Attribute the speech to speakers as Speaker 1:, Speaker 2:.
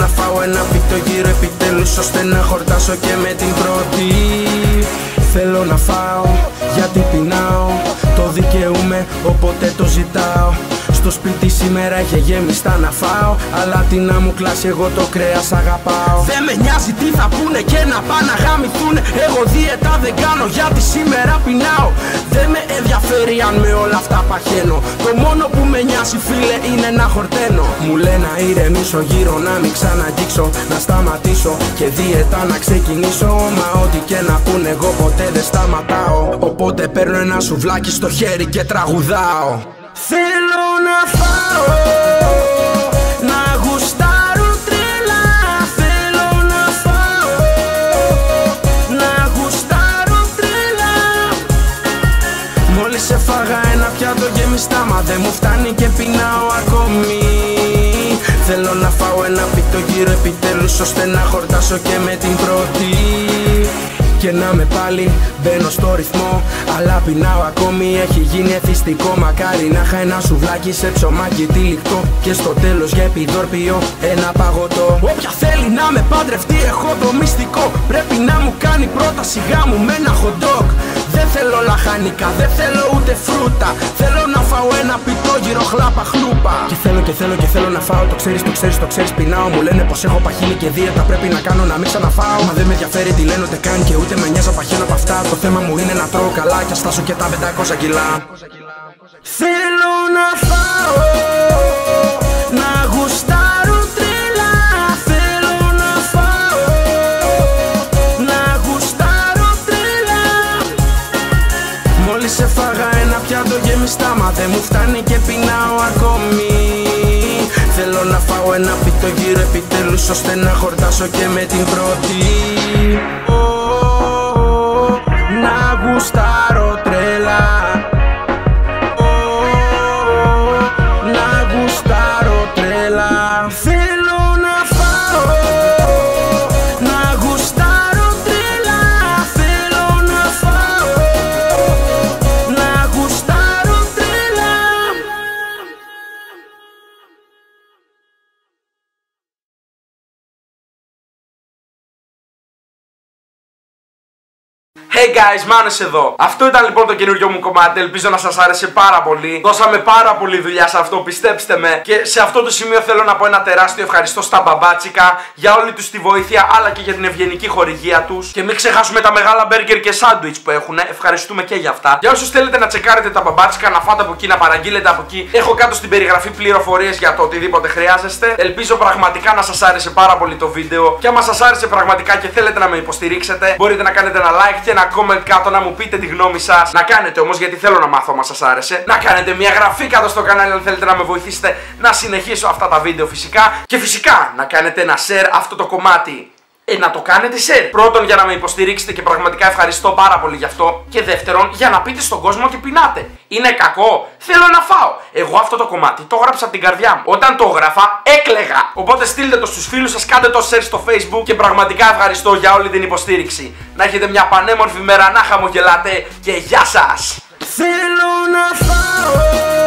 Speaker 1: να φάω ένα πιτό γύρω επιτέλους, ώστε να χορτάσω και με την πρώτη. Θέλω να φάω γιατί πεινάω, το δικαιούμαι οπότε το ζητάω. Στο σπίτι σήμερα είχε γεμιστά να φάω, αλλά τι να μου κλάσει, εγώ το κρέας αγαπάω. Δεν με νοιάζει τι θα πούνε και να πάνε να γαμηθούνε. Εγώ δίαιτα δεν κάνω γιατί σήμερα πεινάω. Δεν με ενδιαφέρει αν με όλα αυτά παχαίνω. Το μόνο που με νοιάζει φίλε είναι να χορταίνω. Μου λένε να ηρεμήσω γύρω, να μην ξαναγγίξω, να σταματήσω και δίαιτα να ξεκινήσω. Μα ό,τι και να πούνε εγώ ποτέ δεν σταματάω. Οπότε παίρνω ένα σουβλάκι στο χέρι και τραγουδάω. Θέλω να φάω, να γουστάρω τρελά. Θέλω να φάω, να γουστάρω τρελά. Μόλις έφαγα ένα πιάτο γεμιστά, μα δεν μου φτάνει και πεινάω ακόμη. Θέλω να φάω ένα πιτό γύρω επιτέλους, ώστε να χορτάσω και με την πρώτη. Και να με πάλι μπαίνω στο ρυθμό, αλλά πεινάω ακόμη, έχει γίνει εθιστικό. Μακάρι να είχα ένα σουβλάκι σε ψωμάκι τυλιχτό, και στο τέλος για επιδόρπιο ένα παγωτό. Όποια θέλει να με παντρευτεί έχω το μυστικό, πρέπει να μου κάνει πρόταση γάμου με ένα hot dog. Δεν θέλω λαχανικά, δεν θέλω ούτε φρούτα, θέλω να φάω ένα πιτόγυρο χλάπα χλούπα. Και θέλω να φάω, το ξέρεις πεινάω. Μου λένε πως έχω παχύνει και δίαιτα πρέπει να κάνω, να μην ξαναφάω. Μα δεν με ενδιαφέρει τι λένε ούτε καν και ούτε με νοιάζει να παχαίνω από αυτά. Το θέμα μου είναι να τρώω καλά και αστάσω και τα 500 κιλά. Θέλω να φάω, να γουστάρω τρελά. Θέλω να φάω, να γουστάρω τρελά. Μόλις έφαγα ένα πιάτο γεμιστά, μα δεν μου φτάνει και πεινάω ακόμη. Θέλω να φάω ένα πιτό γύρω επιτέλους, ώστε να χορτάσω και με την πρώτη. Να γουστάρω τρελά. Να γουστάρω τρελά. Θέλω να φάω, να γουστάρω τρελά. Θέλω να φάω, να γουστάρω τρελά.
Speaker 2: Hey guys, Μάνος εδώ. Αυτό ήταν λοιπόν το καινούριο μου κομμάτι. Ελπίζω να σας άρεσε πάρα πολύ. Δώσαμε πάρα πολύ δουλειά σε αυτό, πιστέψτε με. Και σε αυτό το σημείο θέλω να πω ένα τεράστιο ευχαριστώ στα μπαμπάτσικα για όλη τους τη βοήθεια, αλλά και για την ευγενική χορηγία τους. Και μην ξεχάσουμε τα μεγάλα μπέργκερ και σάντουιτς που έχουν. Ευχαριστούμε και για αυτά. Για όσους θέλετε να τσεκάρετε τα μπαμπάτσικα, να φάτε από εκεί, να παραγγείλετε από εκεί, έχω κάτω στην περιγραφή πληροφορίες για το οτιδήποτε χρειάζεστε. Ελπίζω πραγματικά να σας άρεσε πάρα πολύ το βίντεο. Και άμα σας άρεσε πραγματικά και θέλετε να με υποστηρίξετε, μπορείτε να κάνετε ένα like και ένα comment κάτω να μου πείτε τη γνώμη σας. Να κάνετε όμως, γιατί θέλω να μάθω αν σας άρεσε, να κάνετε μια εγγραφή κάτω στο κανάλι αν θέλετε να με βοηθήσετε να συνεχίσω αυτά τα βίντεο φυσικά. Και φυσικά να κάνετε ένα share αυτό το κομμάτι. Να το κάνετε share. Πρώτον, για να με υποστηρίξετε και πραγματικά ευχαριστώ πάρα πολύ γι' αυτό. Και δεύτερον, για να πείτε στον κόσμο ότι πεινάτε. Είναι κακό, θέλω να φάω. Εγώ αυτό το κομμάτι το έγραψα από την καρδιά μου. Όταν το έγραφα, έκλαιγα. Οπότε στείλτε το στους φίλους σας, κάντε το share στο Facebook και πραγματικά ευχαριστώ για όλη την υποστήριξη. Να έχετε μια πανέμορφη μέρα, να χαμογελάτε και γεια σας.
Speaker 1: Θέλω να φάω.